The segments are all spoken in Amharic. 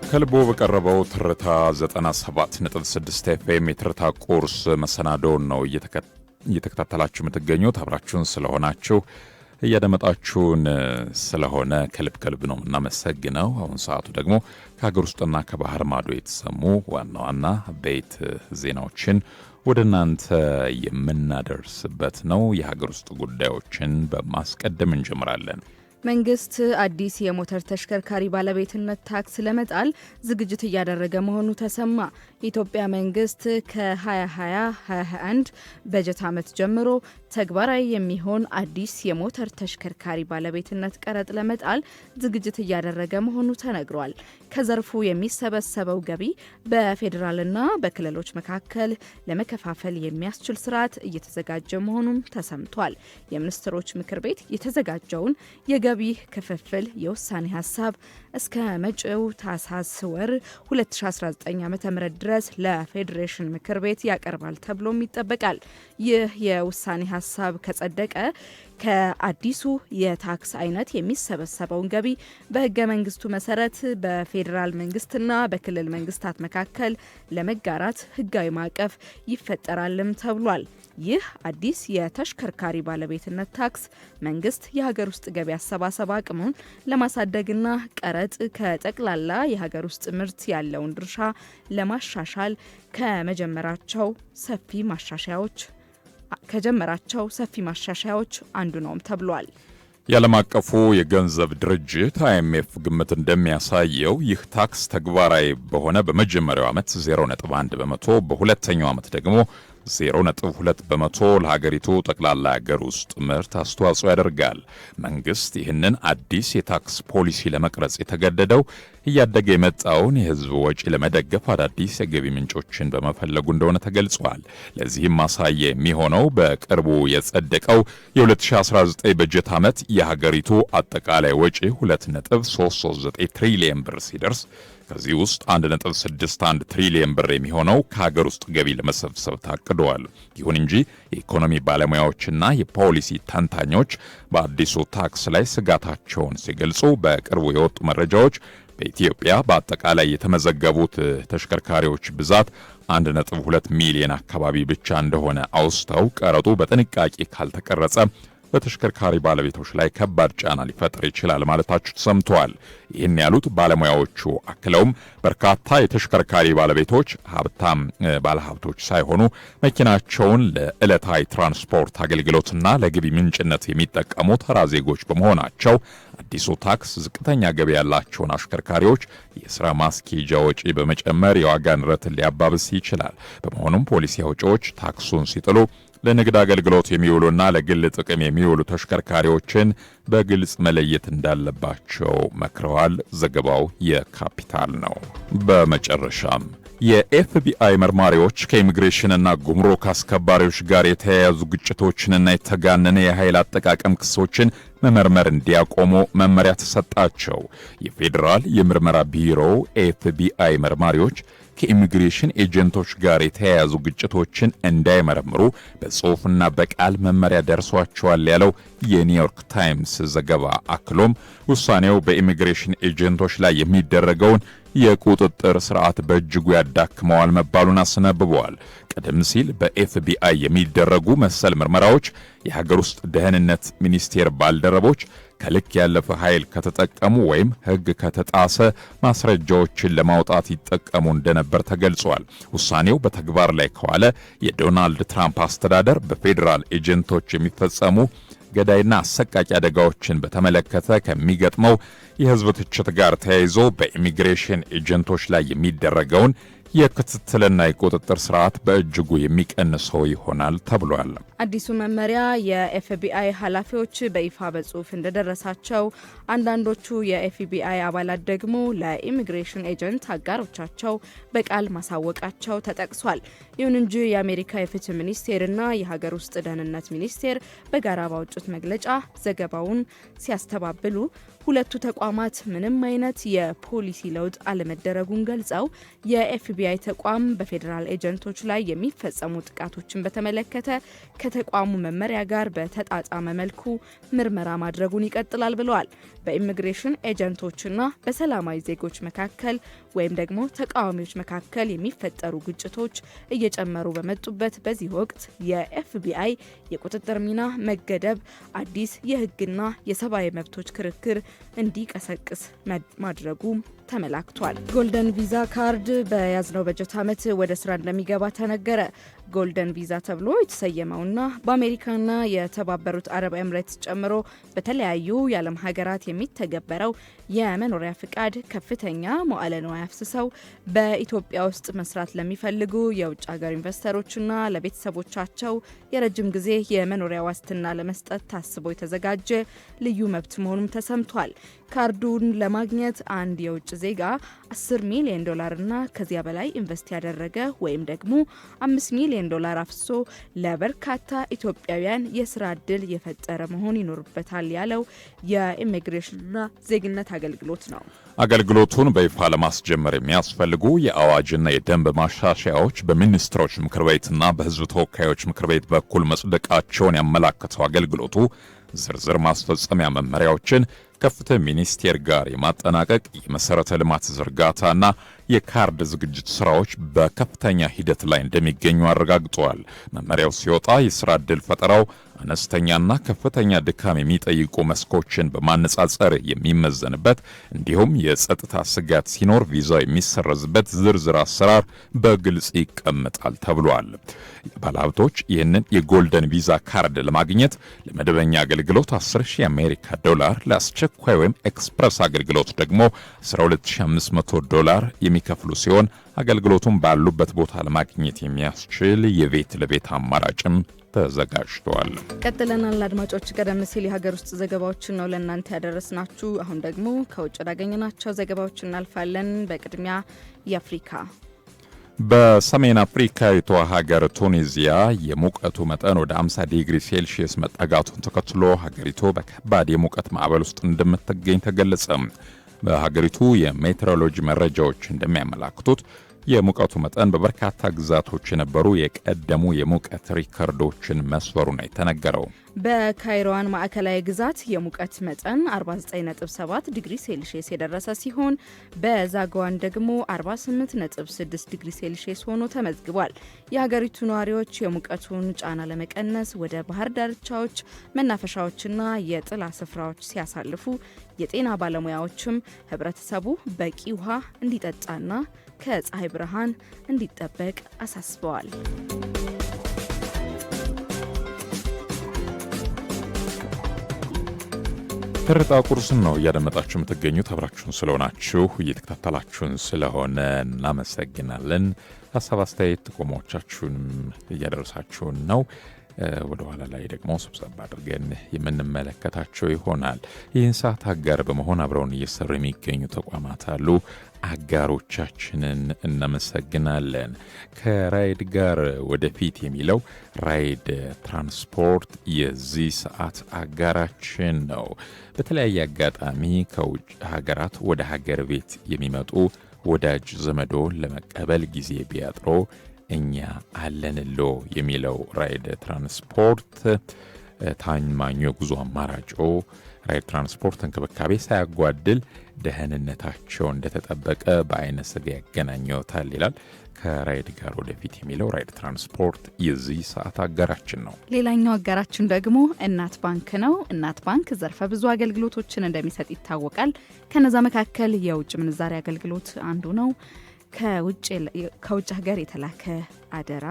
ከልቦ በቀረበው ትርታ 97.6 FM የትርታ ቁርስ መሰናዶውን ነው እየተከታተላችሁ የምትገኙት። አብራችሁን ስለሆናችሁ እያደመጣችሁን ስለሆነ ከልብ ነው እናመሰግነው። አሁን ሰዓቱ ደግሞ ከሀገር ውስጥና ከባህር ማዶ የተሰሙ ዋና ዋና ቤት ዜናዎችን ወደ እናንተ የምናደርስበት ነው። የሀገር ውስጥ ጉዳዮችን በማስቀደም እንጀምራለን። መንግስት አዲስ የሞተር ተሽከርካሪ ባለቤትነት ታክስ ለመጣል ዝግጅት እያደረገ መሆኑ ተሰማ። የኢትዮጵያ መንግስት ከ2020-2021 በጀት ዓመት ጀምሮ ተግባራዊ የሚሆን አዲስ የሞተር ተሽከርካሪ ባለቤትነት ቀረጥ ለመጣል ዝግጅት እያደረገ መሆኑ ተነግሯል። ከዘርፉ የሚሰበሰበው ገቢ በፌዴራልና በክልሎች መካከል ለመከፋፈል የሚያስችል ስርዓት እየተዘጋጀ መሆኑም ተሰምቷል። የሚኒስትሮች ምክር ቤት የተዘጋጀውን የገቢ ክፍፍል የውሳኔ ሀሳብ እስከ መጪው ታህሳስ ወር 2019 ዓ.ም ድረስ ለፌዴሬሽን ምክር ቤት ያቀርባል ተብሎም ይጠበቃል። ይህ የውሳኔ ሀሳብ ከጸደቀ ከአዲሱ የታክስ አይነት የሚሰበሰበውን ገቢ በህገ መንግስቱ መሰረት በፌዴራል መንግስትና በክልል መንግስታት መካከል ለመጋራት ህጋዊ ማዕቀፍ ይፈጠራልም ተብሏል። ይህ አዲስ የተሽከርካሪ ባለቤትነት ታክስ መንግስት የሀገር ውስጥ ገቢ አሰባሰብ አቅሙን ለማሳደግና ቀረጥ ከጠቅላላ የሀገር ውስጥ ምርት ያለውን ድርሻ ለማሻሻል ከጀመራቸው ሰፊ ማሻሻያዎች አንዱ ነውም ተብሏል። የዓለም አቀፉ የገንዘብ ድርጅት IMF ግምት እንደሚያሳየው ይህ ታክስ ተግባራዊ በሆነ በመጀመሪያው ዓመት 0.1 በመቶ፣ በሁለተኛው ዓመት ደግሞ 0.2 በመቶ ለሀገሪቱ ጠቅላላ ሀገር ውስጥ ምርት አስተዋጽኦ ያደርጋል። መንግስት ይህንን አዲስ የታክስ ፖሊሲ ለመቅረጽ የተገደደው እያደገ የመጣውን የህዝብ ወጪ ለመደገፍ አዳዲስ የገቢ ምንጮችን በመፈለጉ እንደሆነ ተገልጿል። ለዚህም ማሳያ የሚሆነው በቅርቡ የጸደቀው የ2019 በጀት ዓመት የሀገሪቱ አጠቃላይ ወጪ 2.339 ትሪሊየን ብር ሲደርስ ከዚህ ውስጥ 1.61 ትሪሊየን ብር የሚሆነው ከሀገር ውስጥ ገቢ ለመሰብሰብ ታቅደዋል። ይሁን እንጂ የኢኮኖሚ ባለሙያዎችና የፖሊሲ ተንታኞች በአዲሱ ታክስ ላይ ስጋታቸውን ሲገልጹ በቅርቡ የወጡ መረጃዎች በኢትዮጵያ በአጠቃላይ የተመዘገቡት ተሽከርካሪዎች ብዛት 1.2 ሚሊዮን አካባቢ ብቻ እንደሆነ አውስተው ቀረጡ በጥንቃቄ ካልተቀረጸ በተሽከርካሪ ባለቤቶች ላይ ከባድ ጫና ሊፈጥር ይችላል ማለታቸው ተሰምተዋል። ይህን ያሉት ባለሙያዎቹ አክለውም በርካታ የተሽከርካሪ ባለቤቶች ሀብታም ባለሀብቶች ሳይሆኑ መኪናቸውን ለዕለታዊ ትራንስፖርት አገልግሎትና ለገቢ ምንጭነት የሚጠቀሙ ተራ ዜጎች በመሆናቸው አዲሱ ታክስ ዝቅተኛ ገቢ ያላቸውን አሽከርካሪዎች የሥራ ማስኬጃ ወጪ በመጨመር የዋጋ ንረትን ሊያባብስ ይችላል። በመሆኑም ፖሊሲ አውጪዎች ታክሱን ሲጥሉ ለንግድ አገልግሎት የሚውሉና ለግል ጥቅም የሚውሉ ተሽከርካሪዎችን በግልጽ መለየት እንዳለባቸው መክረዋል። ዘገባው የካፒታል ነው። በመጨረሻም የኤፍቢአይ መርማሪዎች ከኢሚግሬሽንና ጉምሩክ አስከባሪዎች ጋር የተያያዙ ግጭቶችንና የተጋነነ የኃይል አጠቃቀም ክሶችን መመርመር እንዲያቆሙ መመሪያ ተሰጣቸው። የፌዴራል የምርመራ ቢሮ ኤፍቢአይ መርማሪዎች ከኢሚግሬሽን ኤጀንቶች ጋር የተያያዙ ግጭቶችን እንዳይመረምሩ በጽሑፍና በቃል መመሪያ ደርሷቸዋል ያለው የኒውዮርክ ታይምስ ዘገባ አክሎም ውሳኔው በኢሚግሬሽን ኤጀንቶች ላይ የሚደረገውን የቁጥጥር ስርዓት በእጅጉ ያዳክመዋል መባሉን አስነብበዋል። ቀደም ሲል በኤፍቢአይ የሚደረጉ መሰል ምርመራዎች የሀገር ውስጥ ደህንነት ሚኒስቴር ባልደረቦች ከልክ ያለፈ ኃይል ከተጠቀሙ ወይም ሕግ ከተጣሰ ማስረጃዎችን ለማውጣት ይጠቀሙ እንደነበር ተገልጿል። ውሳኔው በተግባር ላይ ከዋለ የዶናልድ ትራምፕ አስተዳደር በፌዴራል ኤጀንቶች የሚፈጸሙ ገዳይና አሰቃቂ አደጋዎችን በተመለከተ ከሚገጥመው የሕዝብ ትችት ጋር ተያይዞ በኢሚግሬሽን ኤጀንቶች ላይ የሚደረገውን የክትትልና የቁጥጥር ስርዓት በእጅጉ የሚቀንሰው ይሆናል ተብሏል። አዲሱ መመሪያ የኤፍቢአይ ኃላፊዎች በይፋ በጽሁፍ እንደደረሳቸው፣ አንዳንዶቹ የኤፍቢአይ አባላት ደግሞ ለኢሚግሬሽን ኤጀንት አጋሮቻቸው በቃል ማሳወቃቸው ተጠቅሷል። ይሁን እንጂ የአሜሪካ የፍትህ ሚኒስቴርና የሀገር ውስጥ ደህንነት ሚኒስቴር በጋራ ባወጡት መግለጫ ዘገባውን ሲያስተባብሉ ሁለቱ ተቋማት ምንም አይነት የፖሊሲ ለውጥ አለመደረጉን ገልጸው የኤፍቢአይ የኤፍቢአይ ተቋም በፌዴራል ኤጀንቶች ላይ የሚፈጸሙ ጥቃቶችን በተመለከተ ከተቋሙ መመሪያ ጋር በተጣጣመ መልኩ ምርመራ ማድረጉን ይቀጥላል ብለዋል። በኢሚግሬሽን ኤጀንቶችና በሰላማዊ ዜጎች መካከል ወይም ደግሞ ተቃዋሚዎች መካከል የሚፈጠሩ ግጭቶች እየጨመሩ በመጡበት በዚህ ወቅት የኤፍቢአይ የቁጥጥር ሚና መገደብ አዲስ የሕግና የሰብአዊ መብቶች ክርክር እንዲቀሰቅስ ማድረጉ ተመላክቷል። ጎልደን ቪዛ ካርድ በያዝነው በጀት ዓመት ወደ ስራ እንደሚገባ ተነገረ። ጎልደን ቪዛ ተብሎ የተሰየመውና በአሜሪካና የተባበሩት አረብ ኤምሬትስ ጨምሮ በተለያዩ የዓለም ሀገራት የሚተገበረው የመኖሪያ ፍቃድ ከፍተኛ መዋዕለ ንዋይ አፍስሰው በኢትዮጵያ ውስጥ መስራት ለሚፈልጉ የውጭ ሀገር ኢንቨስተሮችና ለቤተሰቦቻቸው የረጅም ጊዜ የመኖሪያ ዋስትና ለመስጠት ታስቦ የተዘጋጀ ልዩ መብት መሆኑም ተሰምቷል። ካርዱን ለማግኘት አንድ የውጭ ዜጋ $10 ሚሊዮን እና ከዚያ በላይ ኢንቨስት ያደረገ ወይም ደግሞ $5 ሚሊዮን አፍሶ ለበርካታ ኢትዮጵያውያን የስራ ዕድል የፈጠረ መሆን ይኖርበታል ያለው የኢሚግሬሽንና ዜግነት አገልግሎት ነው። አገልግሎቱን በይፋ ለማስጀመር የሚያስፈልጉ የአዋጅና የደንብ ማሻሻያዎች በሚኒስትሮች ምክር ቤትና በሕዝብ ተወካዮች ምክር ቤት በኩል መጽደቃቸውን ያመላከተው አገልግሎቱ ዝርዝር ማስፈጸሚያ መመሪያዎችን ከፍትህ ሚኒስቴር ጋር የማጠናቀቅ የመሰረተ ልማት ዝርጋታና የካርድ ዝግጅት ስራዎች በከፍተኛ ሂደት ላይ እንደሚገኙ አረጋግጠዋል። መመሪያው ሲወጣ የስራ ዕድል ፈጠራው አነስተኛና ከፍተኛ ድካም የሚጠይቁ መስኮችን በማነጻጸር የሚመዘንበት እንዲሁም የጸጥታ ስጋት ሲኖር ቪዛው የሚሰረዝበት ዝርዝር አሰራር በግልጽ ይቀመጣል ተብሏል። ባለሀብቶች ይህንን የጎልደን ቪዛ ካርድ ለማግኘት ለመደበኛ አገልግሎት $10,000 የአሜሪካ ለአስቸኳይ ወይም ኤክስፕረስ አገልግሎት ደግሞ $12,500 የሚከፍሉ ሲሆን አገልግሎቱን ባሉበት ቦታ ለማግኘት የሚያስችል የቤት ለቤት አማራጭም ተዘጋጅቷል። ቀጥለናል አድማጮች። ቀደም ሲል የሀገር ውስጥ ዘገባዎችን ነው ለእናንተ ያደረስናችሁ። አሁን ደግሞ ከውጭ ያገኘናቸው ዘገባዎች እናልፋለን። በቅድሚያ የአፍሪካ በሰሜን አፍሪካዊቷ ሀገር ቱኒዚያ የሙቀቱ መጠን ወደ 50 ዲግሪ ሴልሺየስ መጠጋቱን ተከትሎ ሀገሪቱ በከባድ የሙቀት ማዕበል ውስጥ እንደምትገኝ ተገለጸ። በሀገሪቱ የሜትሮሎጂ መረጃዎች እንደሚያመላክቱት የሙቀቱ መጠን በበርካታ ግዛቶች የነበሩ የቀደሙ የሙቀት ሪከርዶችን መስበሩ ነው የተነገረው። በካይሮዋን ማዕከላዊ ግዛት የሙቀት መጠን 49.7 ዲግሪ ሴልሺየስ የደረሰ ሲሆን በዛጓዋን ደግሞ 48.6 ዲግሪ ሴልሺየስ ሆኖ ተመዝግቧል። የሀገሪቱ ነዋሪዎች የሙቀቱን ጫና ለመቀነስ ወደ ባህር ዳርቻዎች፣ መናፈሻዎችና የጥላ ስፍራዎች ሲያሳልፉ፣ የጤና ባለሙያዎችም ህብረተሰቡ በቂ ውሃ እንዲጠጣና ከፀሐይ ብርሃን እንዲጠበቅ አሳስበዋል። ትርታ ቁርስን ነው እያደመጣችሁ የምትገኙት። አብራችሁን ስለሆናችሁ እየተከታተላችሁን ስለሆነ እናመሰግናለን። ሀሳብ አስተያየት ጥቆሞቻችሁንም እያደረሳችሁን ነው። ወደ ኋላ ላይ ደግሞ ስብሰባ አድርገን የምንመለከታቸው ይሆናል። ይህን ሰዓት አጋር በመሆን አብረውን እየሰሩ የሚገኙ ተቋማት አሉ። አጋሮቻችንን እናመሰግናለን። ከራይድ ጋር ወደፊት የሚለው ራይድ ትራንስፖርት የዚህ ሰዓት አጋራችን ነው። በተለያየ አጋጣሚ ከውጭ ሀገራት ወደ ሀገር ቤት የሚመጡ ወዳጅ ዘመዶን ለመቀበል ጊዜ ቢያጥሮ እኛ አለንሎ የሚለው ራይድ ትራንስፖርት ታማኙ የጉዞ አማራጮ ራይድ ትራንስፖርት እንክብካቤ ሳያጓድል ደህንነታቸው እንደተጠበቀ በአይነ ስጋ ያገናኘውታል ይላል። ከራይድ ጋር ወደፊት የሚለው ራይድ ትራንስፖርት የዚህ ሰዓት አጋራችን ነው። ሌላኛው አጋራችን ደግሞ እናት ባንክ ነው። እናት ባንክ ዘርፈ ብዙ አገልግሎቶችን እንደሚሰጥ ይታወቃል። ከነዛ መካከል የውጭ ምንዛሪ አገልግሎት አንዱ ነው። ከውጭ ሀገር የተላከ አደራ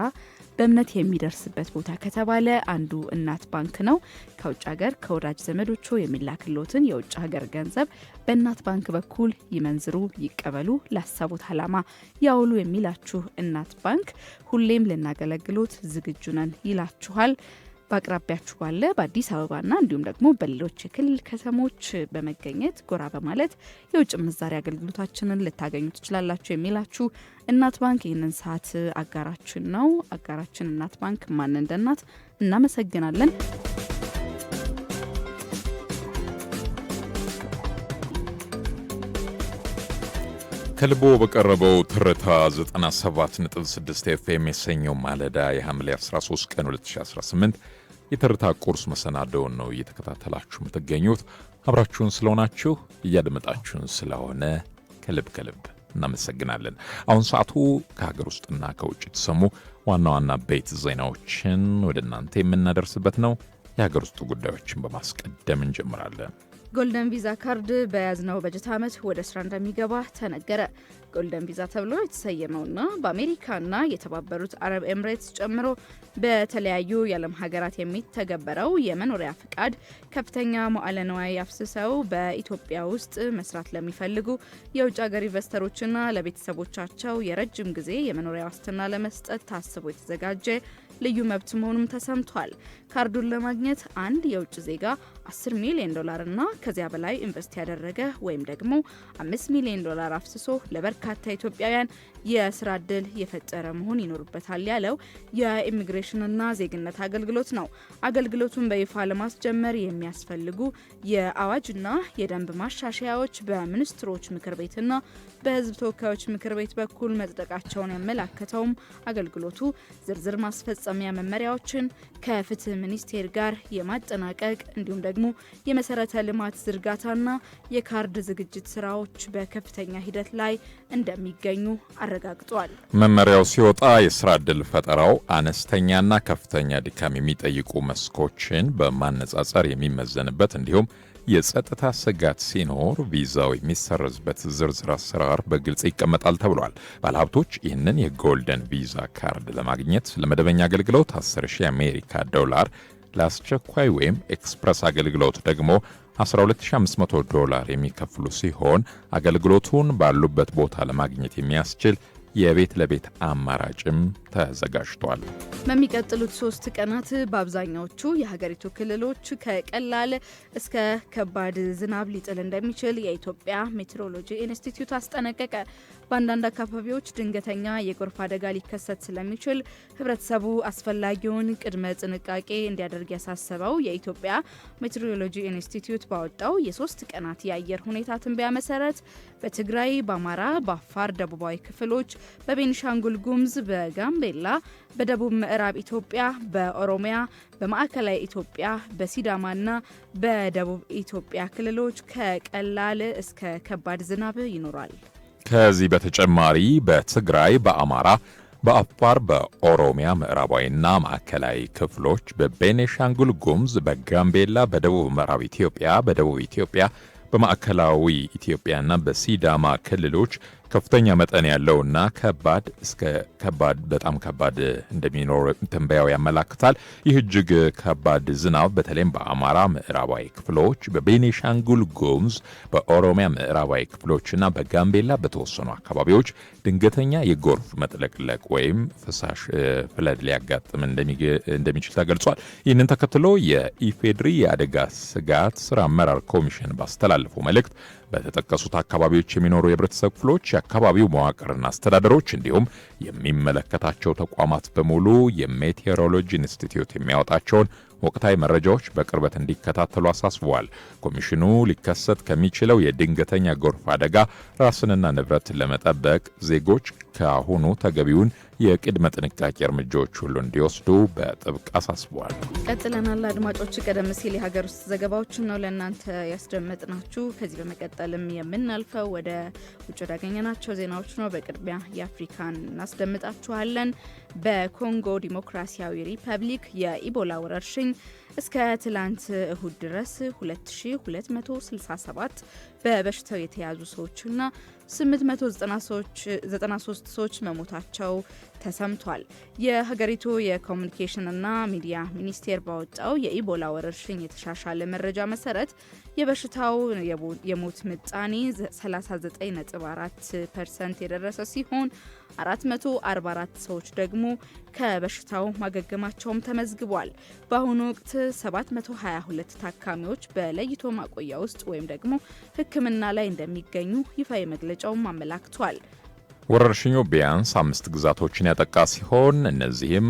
በእምነት የሚደርስበት ቦታ ከተባለ አንዱ እናት ባንክ ነው። ከውጭ ሀገር ከወዳጅ ዘመዶቹ የሚላክሎትን የውጭ ሀገር ገንዘብ በእናት ባንክ በኩል ይመንዝሩ፣ ይቀበሉ፣ ላሰቡት ዓላማ ያውሉ የሚላችሁ እናት ባንክ ሁሌም ልናገለግሎት ዝግጁ ነን ይላችኋል። በአቅራቢያችሁ ባለ በአዲስ አበባና እንዲሁም ደግሞ በሌሎች የክልል ከተሞች በመገኘት ጎራ በማለት የውጭ ምንዛሪ አገልግሎታችንን ልታገኙ ትችላላችሁ የሚላችሁ እናት ባንክ ይህንን ሰዓት አጋራችን ነው። አጋራችን እናት ባንክ ማን እንደ እናት እናመሰግናለን። ከልቦ በቀረበው ትርታ 97.6 ኤፍኤም የሰኘው ማለዳ የሐምሌ 13 ቀን 2018 የትርታ ቁርስ መሰናዶውን ነው እየተከታተላችሁ የምትገኙት። አብራችሁን ስለሆናችሁ እያደመጣችሁን ስለሆነ ከልብ እናመሰግናለን። አሁን ሰዓቱ ከሀገር ውስጥና ከውጭ የተሰሙ ዋና ዋና ቤት ዜናዎችን ወደ እናንተ የምናደርስበት ነው። የሀገር ውስጥ ጉዳዮችን በማስቀደም እንጀምራለን። ጎልደን ቪዛ ካርድ በያዝነው በጀት ዓመት ወደ ስራ እንደሚገባ ተነገረ። ጎልደን ቪዛ ተብሎ የተሰየመውና በአሜሪካና የተባበሩት አረብ ኤምሬትስ ጨምሮ በተለያዩ የዓለም ሀገራት የሚተገበረው የመኖሪያ ፍቃድ ከፍተኛ መዋዕለ ንዋይ አፍስሰው በኢትዮጵያ ውስጥ መስራት ለሚፈልጉ የውጭ ሀገር ኢንቨስተሮችና ለቤተሰቦቻቸው የረጅም ጊዜ የመኖሪያ ዋስትና ለመስጠት ታስቦ የተዘጋጀ ልዩ መብት መሆኑም ተሰምቷል። ካርዱን ለማግኘት አንድ የውጭ ዜጋ $10 ሚሊዮን እና ከዚያ በላይ ኢንቨስት ያደረገ ወይም ደግሞ $5 ሚሊዮን አፍስሶ ለበርካታ ኢትዮጵያውያን የስራ ዕድል የፈጠረ መሆን ይኖርበታል ያለው የኢሚግሬሽንና ዜግነት አገልግሎት ነው። አገልግሎቱን በይፋ ለማስጀመር የሚያስፈልጉ የአዋጅና የደንብ ማሻሻያዎች በሚኒስትሮች ምክር ቤትና በሕዝብ ተወካዮች ምክር ቤት በኩል መጽደቃቸውን ያመላከተውም አገልግሎቱ ዝርዝር ማስፈጸሚያ መመሪያዎችን ከፍትህ ሚኒስቴር ጋር የማጠናቀቅ እንዲሁም ደግሞ የመሰረተ ልማት ዝርጋታና የካርድ ዝግጅት ስራዎች በከፍተኛ ሂደት ላይ እንደሚገኙ አረጋግጧል። መመሪያው ሲወጣ የስራ ዕድል ፈጠራው አነስተኛና ከፍተኛ ድካም የሚጠይቁ መስኮችን በማነጻጸር የሚመዘንበት እንዲሁም የጸጥታ ስጋት ሲኖር ቪዛው የሚሰረዝበት ዝርዝር አሰራር በግልጽ ይቀመጣል ተብሏል። ባለሀብቶች ይህንን የጎልደን ቪዛ ካርድ ለማግኘት ለመደበኛ አገልግሎት $10,000 የአሜሪካ ዶላር፣ ለአስቸኳይ ወይም ኤክስፕረስ አገልግሎት ደግሞ $12,500 የሚከፍሉ ሲሆን አገልግሎቱን ባሉበት ቦታ ለማግኘት የሚያስችል የቤት ለቤት አማራጭም ተዘጋጅቷል። በሚቀጥሉት 3 ቀናት በአብዛኛዎቹ የሀገሪቱ ክልሎች ከቀላል እስከ ከባድ ዝናብ ሊጥል እንደሚችል የኢትዮጵያ ሜትሮሎጂ ኢንስቲትዩት አስጠነቀቀ። በአንዳንድ አካባቢዎች ድንገተኛ የጎርፍ አደጋ ሊከሰት ስለሚችል ህብረተሰቡ አስፈላጊውን ቅድመ ጥንቃቄ እንዲያደርግ ያሳሰበው የኢትዮጵያ ሜትሮሎጂ ኢንስቲትዩት ባወጣው የ3 ቀናት የአየር ሁኔታ ትንበያ መሰረት በትግራይ፣ በአማራ፣ በአፋር ደቡባዊ ክፍሎች፣ በቤኒሻንጉል ጉሙዝ፣ በጋምቤላ፣ በደቡብ ምዕራብ ኢትዮጵያ፣ በኦሮሚያ፣ በማዕከላዊ ኢትዮጵያ፣ በሲዳማና በደቡብ ኢትዮጵያ ክልሎች ከቀላል እስከ ከባድ ዝናብ ይኖራል። ከዚህ በተጨማሪ በትግራይ፣ በአማራ፣ በአፋር፣ በኦሮሚያ ምዕራባዊና ማዕከላዊ ክፍሎች፣ በቤኒሻንጉል ጉሙዝ፣ በጋምቤላ፣ በደቡብ ምዕራብ ኢትዮጵያ፣ በደቡብ ኢትዮጵያ፣ በማዕከላዊ ኢትዮጵያና በሲዳማ ክልሎች ከፍተኛ መጠን ያለውና ከባድ እስከ ከባድ በጣም ከባድ እንደሚኖር ትንበያው ያመላክታል። ይህ እጅግ ከባድ ዝናብ በተለይም በአማራ ምዕራባዊ ክፍሎች፣ በቤኒሻንጉል ጉሙዝ፣ በኦሮሚያ ምዕራባዊ ክፍሎችና በጋምቤላ በተወሰኑ አካባቢዎች ድንገተኛ የጎርፍ መጥለቅለቅ ወይም ፍሳሽ ፍለድ ሊያጋጥም እንደሚችል ተገልጿል። ይህንን ተከትሎ የኢፌድሪ የአደጋ ስጋት ስራ አመራር ኮሚሽን ባስተላለፈው መልእክት በተጠቀሱት አካባቢዎች የሚኖሩ የህብረተሰብ ክፍሎች፣ የአካባቢው መዋቅርና አስተዳደሮች እንዲሁም የሚመለከታቸው ተቋማት በሙሉ የሜቴሮሎጂ ኢንስቲትዩት የሚያወጣቸውን ወቅታዊ መረጃዎች በቅርበት እንዲከታተሉ አሳስበዋል። ኮሚሽኑ ሊከሰት ከሚችለው የድንገተኛ ጎርፍ አደጋ ራስንና ንብረትን ለመጠበቅ ዜጎች ከአሁኑ ተገቢውን የቅድመ ጥንቃቄ እርምጃዎች ሁሉ እንዲወስዱ በጥብቅ አሳስበዋል። ቀጥለናል አድማጮች። ቀደም ሲል የሀገር ውስጥ ዘገባዎችን ነው ለእናንተ ያስደመጥናችሁ። ከዚህ በመቀጠልም የምናልፈው ወደ ውጭ ወዳገኘናቸው ዜናዎች ነው። በቅድሚያ የአፍሪካን እናስደምጣችኋለን። በኮንጎ ዲሞክራሲያዊ ሪፐብሊክ የኢቦላ ወረርሽኝ እስከ ትላንት እሁድ ድረስ 2267 በበሽታው የተያዙ ሰዎችና 893 ሰዎች መሞታቸው ተሰምቷል። የሀገሪቱ የኮሚኒኬሽንና ሚዲያ ሚኒስቴር ባወጣው የኢቦላ ወረርሽኝ የተሻሻለ መረጃ መሰረት የበሽታው የሞት ምጣኔ 39.4% የደረሰ ሲሆን 444 ሰዎች ደግሞ ከበሽታው ማገገማቸውም ተመዝግቧል። በአሁኑ ወቅት 722 ታካሚዎች በለይቶ ማቆያ ውስጥ ወይም ደግሞ ሕክምና ላይ እንደሚገኙ ይፋዊ መግለጫውም አመላክቷል። ወረርሽኙ ቢያንስ 5 ግዛቶችን ያጠቃ ሲሆን እነዚህም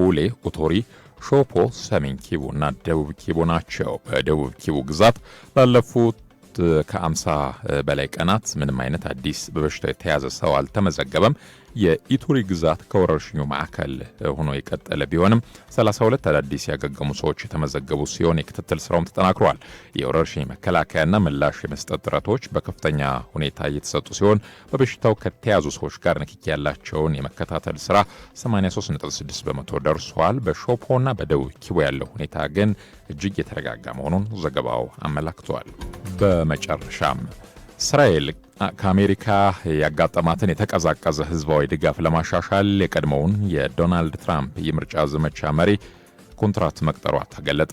ኡሌ፣ ኡቶሪ፣ ሾፖ፣ ሰሜን ኪቡ እና ደቡብ ኪቡ ናቸው። በደቡብ ኪቡ ግዛት ላለፉት ባለፉት ከ50 በላይ ቀናት ምንም አይነት አዲስ በበሽታው የተያዘ ሰው አልተመዘገበም። የኢቱሪ ግዛት ከወረርሽኙ ማዕከል ሆኖ የቀጠለ ቢሆንም 32 አዳዲስ ያገገሙ ሰዎች የተመዘገቡ ሲሆን የክትትል ስራውም ተጠናክሯል። የወረርሽኝ መከላከያና ምላሽ የመስጠት ጥረቶች በከፍተኛ ሁኔታ እየተሰጡ ሲሆን በበሽታው ከተያዙ ሰዎች ጋር ንክኪ ያላቸውን የመከታተል ስራ 83.6 በመቶ ደርሷል። በሾፖና በደቡብ ኪቡ ያለው ሁኔታ ግን እጅግ የተረጋጋ መሆኑን ዘገባው አመላክቷል። በመጨረሻም እስራኤል ከአሜሪካ ያጋጠማትን የተቀዛቀዘ ህዝባዊ ድጋፍ ለማሻሻል የቀድሞውን የዶናልድ ትራምፕ የምርጫ ዘመቻ መሪ ኮንትራት መቅጠሯ ተገለጠ።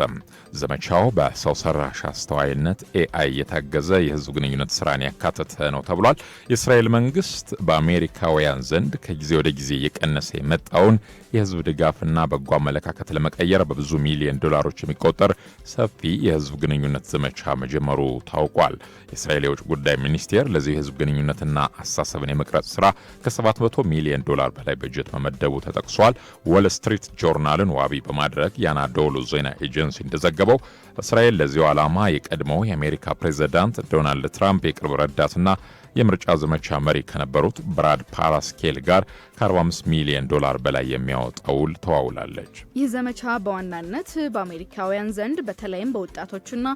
ዘመቻው በሰው ሰራሽ አስተዋይነት AI የታገዘ የህዝብ ግንኙነት ስራን ያካተተ ነው ተብሏል። የእስራኤል መንግስት በአሜሪካውያን ዘንድ ከጊዜ ወደ ጊዜ እየቀነሰ የመጣውን የህዝብ ድጋፍና በጎ አመለካከት ለመቀየር በብዙ ሚሊዮን ዶላሮች የሚቆጠር ሰፊ የህዝብ ግንኙነት ዘመቻ መጀመሩ ታውቋል። የእስራኤል የውጭ ጉዳይ ሚኒስቴር ለዚህ የህዝብ ግንኙነትና አስተሳሰብን የመቅረጽ ስራ ከ700 ሚሊዮን ዶላር በላይ በጀት መመደቡ ተጠቅሷል። ወል ስትሪት ጆርናልን ዋቢ በማድረግ የአናዶሉ ዜና ኤጀንሲ እንደዘገበው እስራኤል ለዚሁ ዓላማ የቀድሞው የአሜሪካ ፕሬዝዳንት ዶናልድ ትራምፕ የቅርብ ረዳትና የምርጫ ዘመቻ መሪ ከነበሩት ብራድ ፓራስኬል ጋር ከ45 ሚሊዮን ዶላር በላይ የሚያወጣ ውል ተዋውላለች። ይህ ዘመቻ በዋናነት በአሜሪካውያን ዘንድ በተለይም በወጣቶችና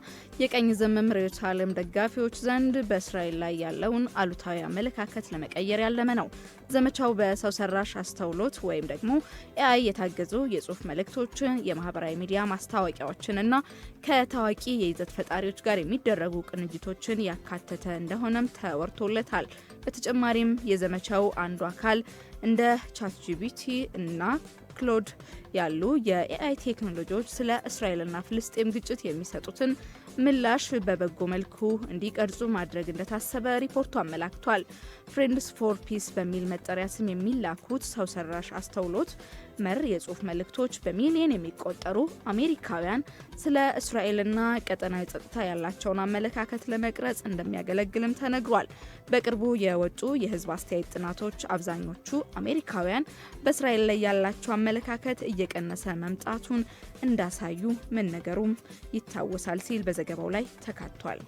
የቀኝ ዘመም ርዕዮተ ዓለም ደጋፊዎች ዘንድ በእስራኤል ላይ ያለውን አሉታዊ አመለካከት ለመቀየር ያለመ ነው። ዘመቻው በሰው ሰራሽ አስተውሎት ወይም ደግሞ AI የታገዙ የጽሁፍ መልእክቶችን፣ የማህበራዊ ሚዲያ ማስታወቂያዎችንና ከታዋቂ የይዘት ፈጣሪዎች ጋር የሚደረጉ ቅንጅቶችን ያካተተ እንደሆነም ተወርቶለታል። በተጨማሪም የዘመቻው አንዱ አካል እንደ ቻትጂፒቲ እና ክሎድ ያሉ የAI ቴክኖሎጂዎች ስለ እስራኤልና ፍልስጤም ግጭት የሚሰጡትን ምላሽ በበጎ መልኩ እንዲቀርጹ ማድረግ እንደታሰበ ሪፖርቱ አመላክቷል። ፍሬንድስ ፎር ፒስ በሚል መጠሪያ ስም የሚላኩት ሰው ሰራሽ አስተውሎት መር የጽሁፍ መልእክቶች በሚሊዮን የሚቆጠሩ አሜሪካውያን ስለ እስራኤልና ቀጠናዊ ጸጥታ ያላቸውን አመለካከት ለመቅረጽ እንደሚያገለግልም ተነግሯል። በቅርቡ የወጡ የህዝብ አስተያየት ጥናቶች አብዛኞቹ አሜሪካውያን በእስራኤል ላይ ያላቸው አመለካከት እየቀነሰ መምጣቱን እንዳሳዩ መነገሩም ይታወሳል ሲል በዘገባው ላይ ተካቷል።